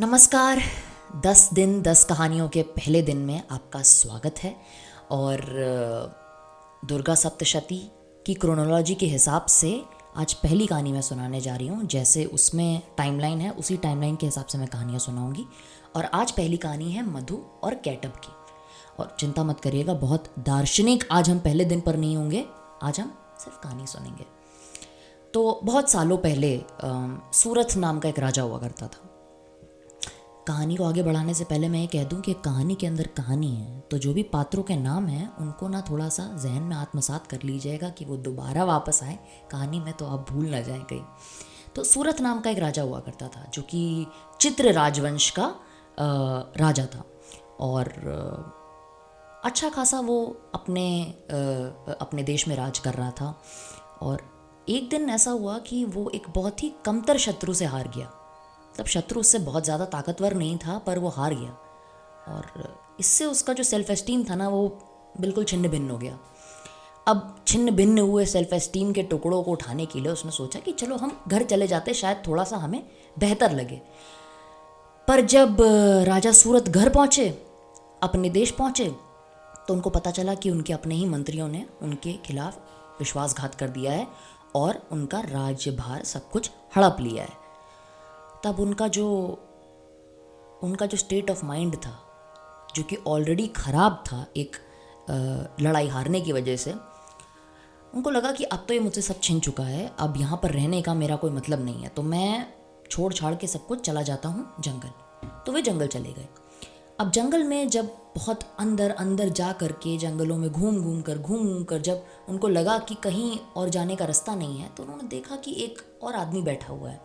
नमस्कार। 10 दिन 10 कहानियों के पहले दिन में आपका स्वागत है। और दुर्गा सप्तशती की क्रोनोलॉजी के हिसाब से आज पहली कहानी मैं सुनाने जा रही हूँ। जैसे उसमें टाइमलाइन है उसी टाइमलाइन के हिसाब से मैं कहानियाँ सुनाऊँगी। और आज पहली कहानी है मधु और कैटअप की। और चिंता मत करिएगा, बहुत दार्शनिक आज हम पहले दिन पर नहीं होंगे। आज हम सिर्फ कहानी सुनेंगे। तो बहुत सालों पहले सूरथ नाम का एक राजा हुआ करता था। कहानी को आगे बढ़ाने से पहले मैं ये कह दूं कि कहानी के अंदर कहानी है, तो जो भी पात्रों के नाम हैं उनको ना थोड़ा सा जहन में आत्मसात कर लीजिएगा कि वो दोबारा वापस आए कहानी में, तो आप भूल ना जाएं कहीं। तो सूरत नाम का एक राजा हुआ करता था जो कि चित्र राजवंश का राजा था। और अच्छा खासा वो अपने देश में राज कर रहा था। और एक दिन ऐसा हुआ कि वो एक बहुत ही कमतर शत्रु से हार गया। मतलब शत्रु उससे बहुत ज़्यादा ताकतवर नहीं था, पर वो हार गया। और इससे उसका जो सेल्फ एस्टीम था ना, वो बिल्कुल छिन्न भिन्न हो गया। अब छिन्न भिन्न हुए सेल्फ एस्टीम के टुकड़ों को उठाने के लिए उसने सोचा कि चलो हम घर चले जाते, शायद थोड़ा सा हमें बेहतर लगे। पर जब राजा सूरत घर पहुँचे, अपने देश पहुँचे, तो उनको पता चला कि उनके अपने ही मंत्रियों ने उनके खिलाफ विश्वासघात कर दिया है और उनका राज्यभार सब कुछ हड़प लिया है। तब उनका जो स्टेट ऑफ माइंड था, जो कि ऑलरेडी ख़राब था एक लड़ाई हारने की वजह से, उनको लगा कि अब तो ये मुझसे सब छिन चुका है, अब यहाँ पर रहने का मेरा कोई मतलब नहीं है, तो मैं छोड़ छाड़ के सब कुछ चला जाता हूँ जंगल। तो वे जंगल चले गए। अब जंगल में जब बहुत अंदर अंदर जा कर के जंगलों में घूम घूम कर जब उनको लगा कि कहीं और जाने का रास्ता नहीं है, तो उन्होंने देखा कि एक और आदमी बैठा हुआ है।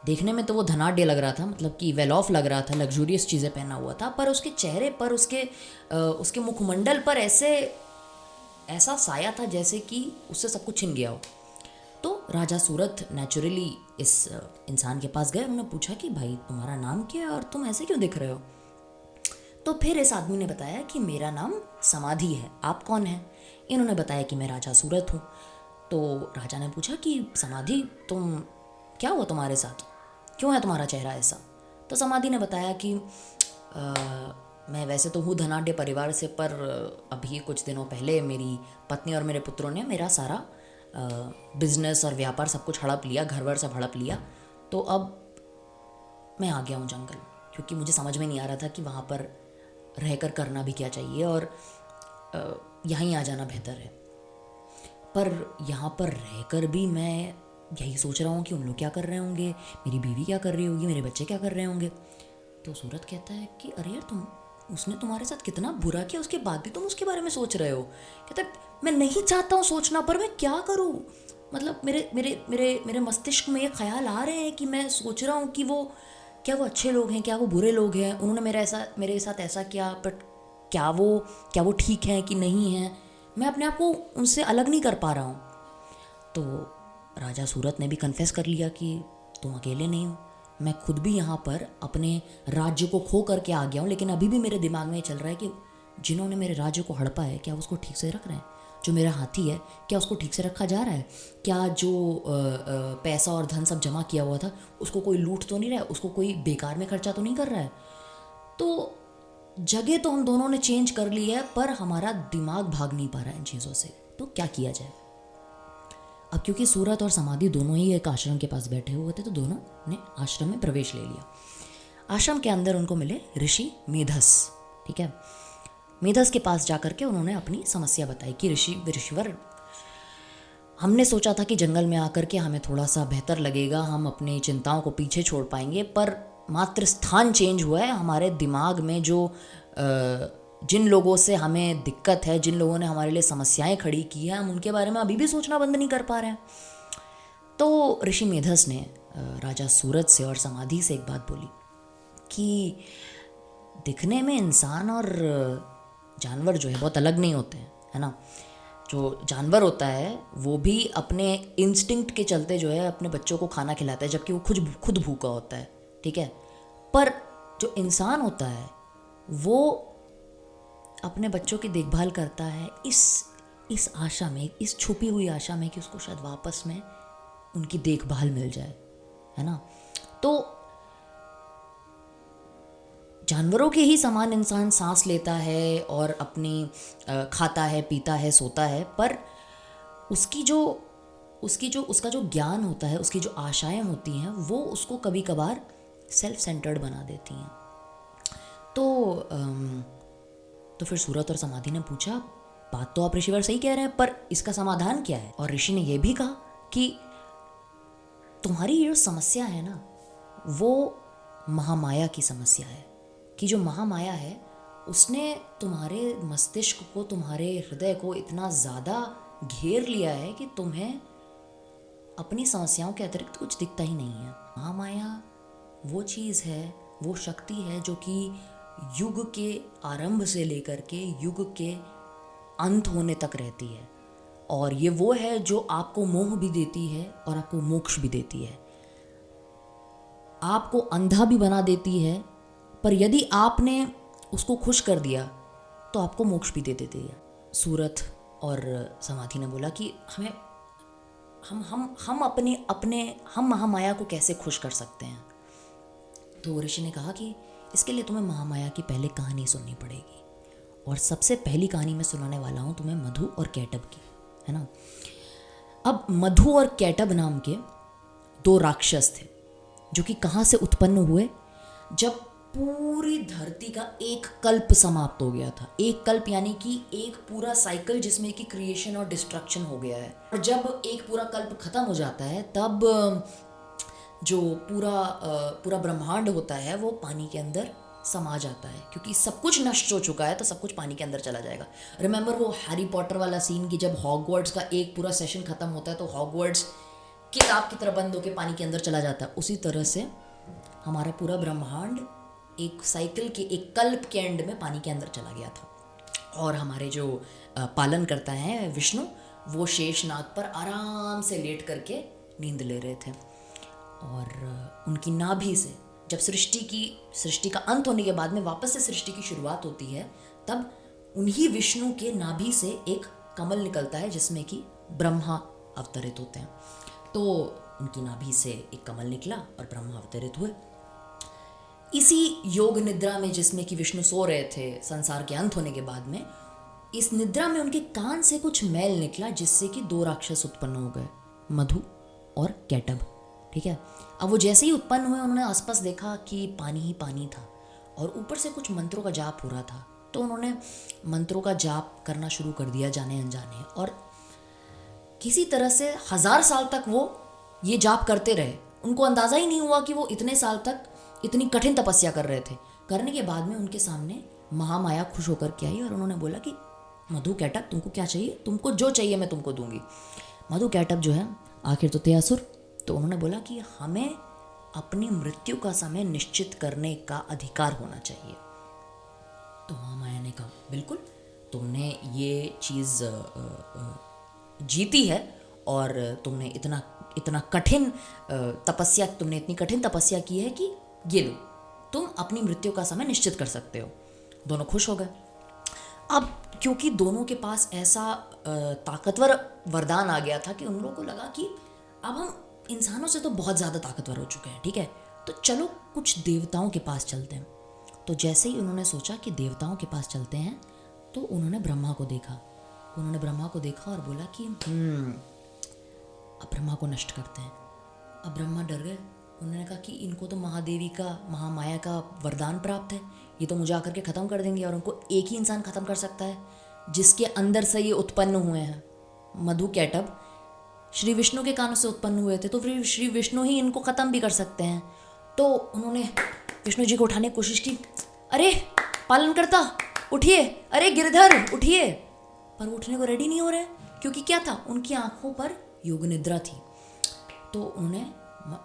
देखने में तो वो धनाढ्य लग रहा था, मतलब कि वेल ऑफ लग रहा था, लग्जूरियस चीज़ें पहना हुआ था, पर उसके चेहरे पर, उसके मुखमंडल पर ऐसा साया था जैसे कि उससे सब कुछ छिन गया हो। तो राजा सूरत नेचुरली इस इंसान के पास गए। उन्होंने पूछा कि भाई तुम्हारा नाम क्या है और तुम ऐसे क्यों दिख रहे हो? तो फिर इस आदमी ने बताया कि मेरा नाम समाधि है, आप कौन हैं? इन्होंने बताया कि मैं राजा सूरत हूँ। तो राजा ने पूछा कि समाधि, तुम क्या हुआ तुम्हारे साथ, क्यों है तुम्हारा चेहरा ऐसा? तो समाधि ने बताया कि मैं वैसे तो हूँ धनाढ्य परिवार से, पर अभी कुछ दिनों पहले मेरी पत्नी और मेरे पुत्रों ने मेरा सारा बिजनेस और व्यापार सब कुछ हड़प लिया, घर वर सब हड़प लिया। तो अब मैं आ गया हूँ जंगल, क्योंकि मुझे समझ में नहीं आ रहा था कि वहाँ पर रहकर करना भी क्या चाहिए, और यहीं आ जाना बेहतर है। पर यहाँ पर रहकर भी मैं यही सोच रहा हूँ कि उन लोग क्या कर रहे होंगे, मेरी बीवी क्या कर रही होगी, मेरे बच्चे क्या कर रहे होंगे। तो सूरत कहता है कि अरे यार, उसने तुम्हारे साथ कितना बुरा किया, उसके बाद भी तुम उसके बारे में सोच रहे हो। कहता है मैं नहीं चाहता हूँ सोचना, पर मैं क्या करूँ। मतलब मेरे मेरे मेरे मेरे मस्तिष्क में ये ख्याल आ रहे हैं कि मैं सोच रहा हूँ कि क्या वो अच्छे लोग हैं, क्या वो बुरे लोग हैं, उन्होंने मेरे साथ ऐसा किया, बट क्या वो ठीक हैं कि नहीं हैं। मैं अपने आप को उनसे अलग नहीं कर पा रहा हूँ। तो राजा सूरत ने भी कन्फेस कर लिया कि तुम अकेले नहीं हो, मैं खुद भी यहाँ पर अपने राज्य को खो करके आ गया हूँ, लेकिन अभी भी मेरे दिमाग में ये चल रहा है कि जिन्होंने मेरे राज्य को हड़पा है, क्या उसको ठीक से रख रहे हैं? जो मेरा हाथी है, क्या उसको ठीक से रखा जा रहा है? क्या जो पैसा और धन सब जमा किया हुआ था, उसको कोई लूट तो नहीं रहा है? उसको कोई बेकार में खर्चा तो नहीं कर रहा है? तो जगह तो हम दोनों ने चेंज कर ली है, पर हमारा दिमाग भाग नहीं पा रहा है इन चीज़ों से। तो क्या किया जाए? अब क्योंकि सूरत और समाधि दोनों ही एक आश्रम के पास बैठे हुए थे, तो दोनों ने आश्रम में प्रवेश ले लिया। आश्रम के अंदर उनको मिले ऋषि मेधस। ठीक है, मेधस के पास जाकर के उन्होंने अपनी समस्या बताई कि ऋषिवर, हमने सोचा था कि जंगल में आकर के हमें थोड़ा सा बेहतर लगेगा, हम अपनी चिंताओं को पीछे छोड़ पाएंगे, पर मात्र स्थान चेंज हुआ है। हमारे दिमाग में जिन लोगों से हमें दिक्कत है, जिन लोगों ने हमारे लिए समस्याएं खड़ी की है, हम उनके बारे में अभी भी सोचना बंद नहीं कर पा रहे हैं। तो ऋषि मेधस ने राजा सूरत से और समाधि से एक बात बोली कि दिखने में इंसान और जानवर जो है बहुत अलग नहीं होते हैं, है ना। जो जानवर होता है वो भी अपने इंस्टिंक्ट के चलते जो है अपने बच्चों को खाना खिलाता है, जबकि वो खुद भूखा होता है। ठीक है, पर जो इंसान होता है वो अपने बच्चों की देखभाल करता है इस आशा में, इस छुपी हुई आशा में कि उसको शायद वापस में उनकी देखभाल मिल जाए, है ना। तो जानवरों के ही समान इंसान सांस लेता है और अपनी खाता है, पीता है, सोता है, पर उसका जो ज्ञान होता है, उसकी जो आशाएं होती हैं, वो उसको कभी कभार सेल्फ सेंटर्ड बना देती हैं। तो फिर सूरत और समाधि ने पूछा, बात तो आप ऋषिवर सही कह रहे हैं, पर इसका समाधान क्या है? और ऋषि ने यह भी कहा कि तुम्हारी ये जो समस्या है ना, वो महामाया की समस्या है, कि जो महामाया है उसने तुम्हारे मस्तिष्क को, तुम्हारे हृदय को इतना ज़्यादा घेर लिया है कि तुम्हें अपनी समस्याओं के अतिरिक्त कुछ दिखता ही नहीं है। महामाया वो चीज़ है, वो शक्ति है जो कि युग के आरंभ से लेकर के युग के अंत होने तक रहती है, और ये वो है जो आपको मोह भी देती है और आपको मोक्ष भी देती है, आपको अंधा भी बना देती है, पर यदि आपने उसको खुश कर दिया तो आपको मोक्ष भी दे देती है। सूरत और समाधि ने बोला कि हम महामाया को कैसे खुश कर सकते हैं? तो ऋषि ने कहा कि इसके लिए तुम्हें महामाया की पहले कहानी सुननी पड़ेगी, और सबसे पहली कहानी मैं सुनाने वाला हूँ तुम्हें मधु और कैटब की, है ना। अब मधु और कैटब नाम के दो राक्षस थे जो कि कहाँ से उत्पन्न हुए? जब पूरी धरती का एक कल्प समाप्त हो गया था। एक कल्प यानी कि एक पूरा साइकिल जिसमें कि क्रिएशन और डिस्ट्रक्शन हो गया है, और जब एक पूरा कल्प खत्म हो जाता है तब जो पूरा ब्रह्मांड होता है वो पानी के अंदर समा जाता है, क्योंकि सब कुछ नष्ट हो चुका है तो सब कुछ पानी के अंदर चला जाएगा। रिमेंबर वो हैरी पॉटर वाला सीन कि जब हॉगवर्ट्स का एक पूरा सेशन खत्म होता है तो हॉगवर्ट्स किताब की तरह बंद होकर पानी के अंदर चला जाता है। उसी तरह से हमारा पूरा ब्रह्मांड एक साइकिल के, एक कल्प के एंड में पानी के अंदर चला गया था, और हमारे जो पालन करता है विष्णु, वो शेषनाग पर आराम से लेट करके नींद ले रहे थे, और उनकी नाभि से जब सृष्टि का अंत होने के बाद में वापस से सृष्टि की शुरुआत होती है, तब उन्हीं विष्णु के नाभि से एक कमल निकलता है जिसमें कि ब्रह्मा अवतरित होते हैं। तो उनकी नाभि से एक कमल निकला और ब्रह्मा अवतरित हुए। इसी योग निद्रा में जिसमें कि विष्णु सो रहे थे संसार के अंत होने के बाद में, इस निद्रा में उनके कान से कुछ मैल निकला जिससे कि दो राक्षस उत्पन्न हो गए, मधु और कैटब। ठीक है, अब वो जैसे ही उत्पन्न हुए उन्होंने आसपास देखा कि पानी ही पानी था, और ऊपर से कुछ मंत्रों का जाप हो रहा था, तो उन्होंने मंत्रों का जाप करना शुरू कर दिया जाने अनजाने, और किसी तरह से 1000 साल तक वो ये जाप करते रहे। उनको अंदाज़ा ही नहीं हुआ कि वो इतने साल तक इतनी कठिन तपस्या कर रहे थे। करने के बाद में उनके सामने महामाया खुश होकर के आई और उन्होंने बोला कि मधु कैटब तुमको क्या चाहिए? तुमको जो चाहिए मैं तुमको दूंगी। मधु कैटब जो है आखिर तो थे असुर, तो उन्होंने बोला कि हमें अपनी मृत्यु का समय निश्चित करने का अधिकार होना चाहिए। तो महामाया ने कहा बिल्कुल, तुमने ये चीज़ जीती है और तुमने इतना कठिन तपस्या, तुमने इतनी कठिन तपस्या की है कि ये लो, तुम अपनी मृत्यु का समय निश्चित कर सकते हो। दोनों खुश हो गए। अब क्योंकि दोनों के पास ऐसा ताकतवर वरदान आ गया था कि उन लोगों को लगा कि अब हम इंसानों से तो बहुत ज़्यादा ताकतवर हो चुके हैं, ठीक है, तो चलो कुछ देवताओं के पास चलते हैं। तो जैसे ही उन्होंने सोचा कि देवताओं के पास चलते हैं, तो उन्होंने ब्रह्मा को देखा। उन्होंने ब्रह्मा को देखा और बोला कि अब ब्रह्मा को नष्ट करते हैं। अब ब्रह्मा डर गए। उन्होंने कहा कि इनको तो महादेवी का, महामाया का वरदान प्राप्त है, ये तो मुझे आकर के ख़त्म कर देंगे, और उनको एक ही इंसान ख़त्म कर सकता है जिसके अंदर से ये उत्पन्न हुए हैं। मधु कैटब श्री विष्णु के कानों से उत्पन्न हुए थे, तो फिर श्री विष्णु ही इनको ख़त्म भी कर सकते हैं। तो उन्होंने विष्णु जी को उठाने की कोशिश की, अरे पालनकर्ता उठिए, अरे गिरधर उठिए, पर उठने को रेडी नहीं हो रहे, क्योंकि क्या था, उनकी आंखों पर योग निद्रा थी। तो उन्होंने,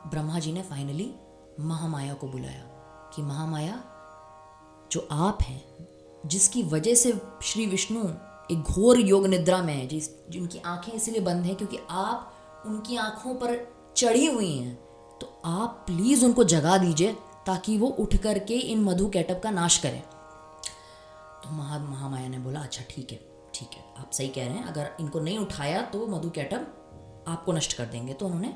ब्रह्मा जी ने फाइनली महामाया को बुलाया कि महामाया, जो आप हैं, जिसकी वजह से श्री विष्णु एक घोर योग निद्रा में है, जिनकी आंखें इसलिए बंद हैं क्योंकि आप उनकी आंखों पर चढ़ी हुई हैं, तो आप प्लीज़ उनको जगा दीजिए ताकि वो उठ करके इन मधु कैटब का नाश करें। तो महामाया ने बोला अच्छा ठीक है, आप सही कह रहे हैं, अगर इनको नहीं उठाया तो मधु कैटब आपको नष्ट कर देंगे। तो उन्होंने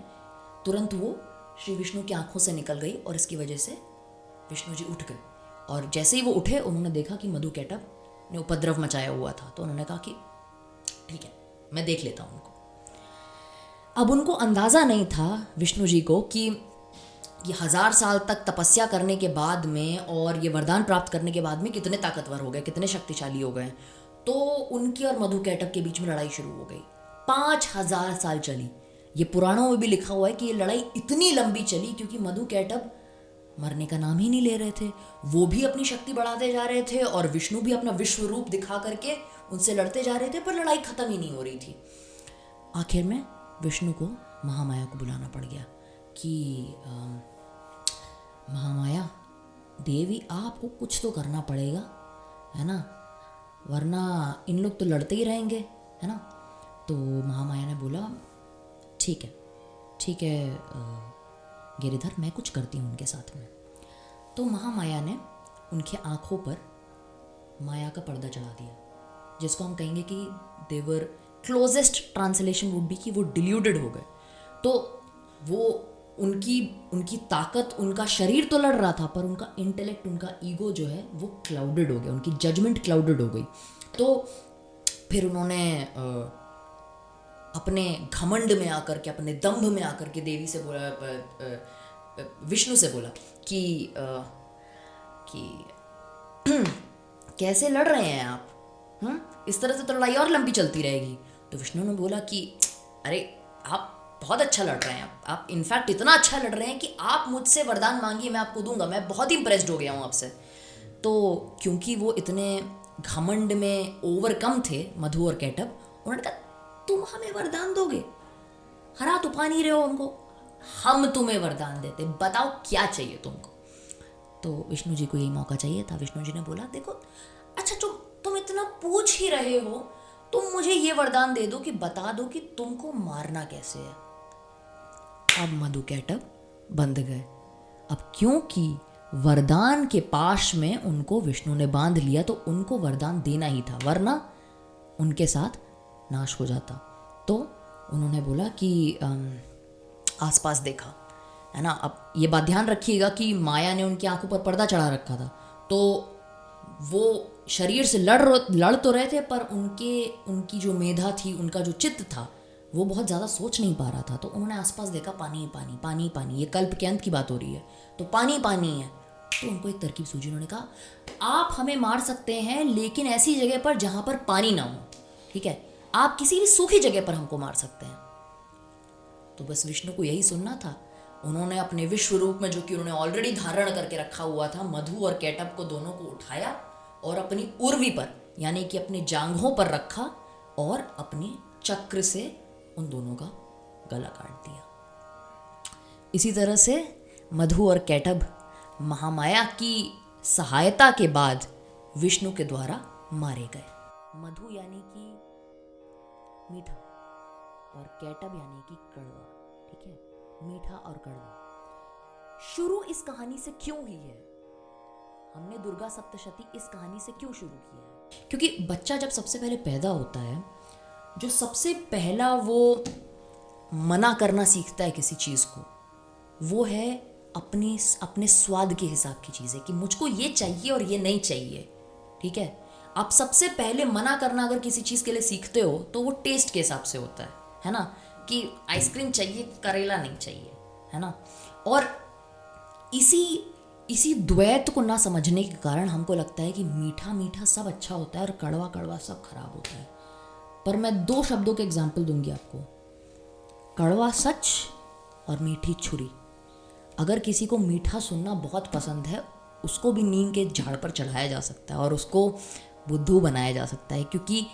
तुरंत वो श्री विष्णु की आंखों से निकल गई और इसकी वजह से विष्णु जी उठ गए और जैसे ही वो उठे उन्होंने देखा कि मधु कैटअप ने उपद्रव मचाया हुआ था, तो उन्होंने कहा कि ठीक है, मैं देख लेता हूँ उनको। अब उनको अंदाज़ा नहीं था विष्णु जी को कि ये 1000 साल तक तपस्या करने के बाद में और ये वरदान प्राप्त करने के बाद में कितने ताकतवर हो गए, कितने शक्तिशाली हो गए। तो उनकी और मधु कैटअप के बीच में लड़ाई शुरू हो गई। 5000 साल चली। ये पुराणों में भी लिखा हुआ है कि ये लड़ाई इतनी लंबी चली क्योंकि मधु कैटअप मरने का नाम ही नहीं ले रहे थे। वो भी अपनी शक्ति बढ़ाते जा रहे थे और विष्णु भी अपना विश्व रूप दिखा करके उनसे लड़ते जा रहे थे, पर लड़ाई खत्म ही नहीं हो रही थी। आखिर में विष्णु को महामाया को बुलाना पड़ गया कि महामाया देवी, आपको कुछ तो करना पड़ेगा, है ना, वरना इन लोग तो लड़ते ही रहेंगे, है ना। तो महामाया ने बोला ठीक है गिरिधर, मैं कुछ करती हूँ उनके साथ में। तो महामाया ने उनके आँखों पर माया का पर्दा चढ़ा दिया, जिसको हम कहेंगे कि देवर क्लोजेस्ट ट्रांसलेशन वुड बी कि वो डिल्यूडेड हो गए। तो वो उनकी ताकत, उनका शरीर तो लड़ रहा था, पर उनका इंटेलेक्ट, उनका ईगो जो है वो क्लाउडेड हो गया, उनकी जजमेंट क्लाउडेड हो गई। तो फिर उन्होंने अपने घमंड में आकर के, अपने दंभ में आकर के देवी से बोला, विष्णु से बोला कि कैसे लड़ रहे हैं आप, इस तरह से तो लड़ाई और लंबी चलती रहेगी। तो विष्णु ने बोला कि अरे आप बहुत अच्छा लड़ रहे हैं, आप इनफैक्ट इतना अच्छा लड़ रहे हैं कि आप मुझसे वरदान मांगिए, मैं आपको दूंगा, मैं बहुत इम्प्रेस्ड हो गया हूँ आपसे। तो क्योंकि वो इतने घमंड में ओवरकम थे मधु और कैटअप, उन्होंने कहा तुम हमें वरदान दोगे, हरा तो पा नहीं रहे हो हमको, हम तुम्हें वरदान देते, बताओ क्या चाहिए तुमको। तो विष्णु जी को यही मौका चाहिए था। विष्णु जी ने बोला देखो, अच्छा जो तुम इतना पूछ ही रहे हो, तुम मुझे ये वरदान दे दो कि बता दो कि तुमको मारना कैसे है। अब मधु कैटअप बंध गए। अब क्योंकि वरदान के पाश में उनको विष्णु ने बांध लिया, तो उनको वरदान देना ही था, वरना उनके साथ नाश हो जाता। तो उन्होंने बोला कि आसपास देखा, है ना। अब ये बात ध्यान रखिएगा कि माया ने उनकी आंखों पर पर्दा चढ़ा रखा था, तो वो शरीर से लड़ तो रहे थे, पर उनकी जो मेधा थी, उनका जो चित्त था, वो बहुत ज़्यादा सोच नहीं पा रहा था। तो उन्होंने आसपास देखा, पानी ही पानी, पानी ही पानी, ये कल्प के अंत की बात हो रही है, तो पानी पानी है। तो उनको एक तरकीब सूझी। उन्होंने कहा आप हमें मार सकते हैं, लेकिन ऐसी जगह पर जहाँ पर पानी ना हो, ठीक है, आप किसी भी सूखी जगह पर हमको मार सकते हैं। तो बस विष्णु को यही सुनना था। उन्होंने अपने विश्व रूप में, जो कि उन्होंने ऑलरेडी धारण करके रखा हुआ था, मधु और कैटअप को दोनों को उठाया और अपनी उर्वी पर, यानी कि अपनी जांघों पर रखा और अपने चक्र से उन दोनों का गला काट दिया। इसी तरह से मधु और कैटअप महामाया की सहायता के बाद विष्णु के द्वारा मारे गए। मधु यानी कि मीठा और कैटअप यानी कि कड़वा, ठीक है, मीठा और कड़वा। शुरू इस कहानी से क्यों हुई है, हमने दुर्गा सप्तशती इस कहानी से क्यों शुरू किया है? क्योंकि बच्चा जब सबसे पहले पैदा होता है, जो सबसे पहला वो मना करना सीखता है किसी चीज़ को, वो है अपने स्वाद के हिसाब की चीज़ें, कि मुझको ये चाहिए और ये नहीं चाहिए, ठीक है। आप सबसे पहले मना करना अगर किसी चीज़ के लिए सीखते हो, तो वो टेस्ट के हिसाब से होता है ना, कि आइसक्रीम चाहिए, करेला नहीं चाहिए, है ना। और इसी द्वैत को ना समझने के कारण हमको लगता है कि मीठा मीठा सब अच्छा होता है और कड़वा कड़वा सब खराब होता है। पर मैं 2 शब्दों के एग्जाम्पल दूंगी आपको, कड़वा सच और मीठी छुरी। अगर किसी को मीठा सुनना बहुत पसंद है, उसको भी नीम के झाड़ पर चढ़ाया जा सकता है और उसको बुद्धू बनाया जा सकता है, क्योंकि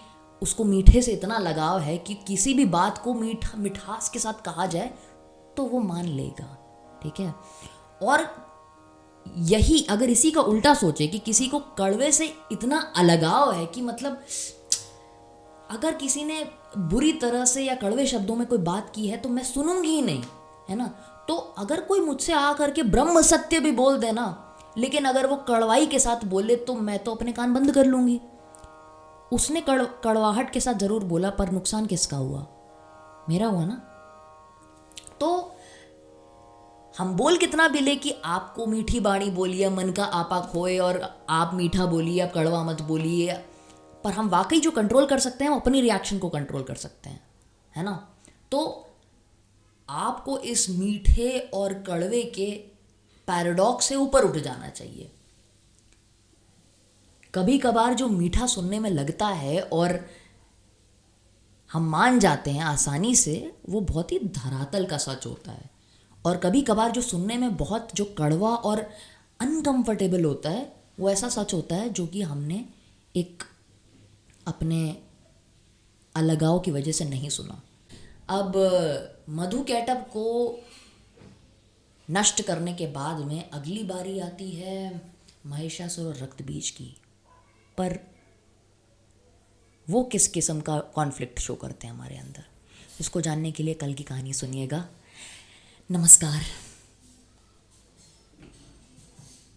उसको मीठे से इतना लगाव है कि किसी भी बात को मिठास के साथ कहा जाए तो वो मान लेगा, ठीक है। और यही अगर इसी का उल्टा सोचे कि किसी को कड़वे से इतना अलगाव है कि मतलब अगर किसी ने बुरी तरह से या कड़वे शब्दों में कोई बात की है तो मैं सुनूंगी ही नहीं, है ना। तो अगर कोई मुझसे आ करके ब्रह्म सत्य भी बोल देना, लेकिन अगर वो कड़वाई के साथ बोले तो मैं तो अपने कान बंद कर लूंगी। उसने कड़वाहट के साथ जरूर बोला, पर नुकसान किसका हुआ? मेरा हुआ ना। तो हम बोल कितना भी ले कि आपको मीठी बाणी बोलिए, मन का आपा खोए, और आप मीठा बोलिए, आप कड़वा मत बोलिए, पर हम वाकई जो कंट्रोल कर सकते हैं वो अपनी रिएक्शन को कंट्रोल कर सकते हैं, है ना। तो आपको इस मीठे और कड़वे के पैराडॉक्स से ऊपर उठ जाना चाहिए। कभी कभार जो मीठा सुनने में लगता है और हम मान जाते हैं आसानी से, वो बहुत ही धरातल का सच होता है। और कभी कभार जो सुनने में बहुत जो कड़वा और अनकंफर्टेबल होता है, वो ऐसा सच होता है जो कि हमने एक अपने अलगाव की वजह से नहीं सुना। अब मधु कैटअप को नष्ट करने के बाद में अगली बारी आती है महिषासुर और रक्तबीज की। पर वो किस किस्म का कॉन्फ्लिक्ट शो करते हैं हमारे अंदर, इसको जानने के लिए कल की कहानी सुनिएगा। नमस्कार।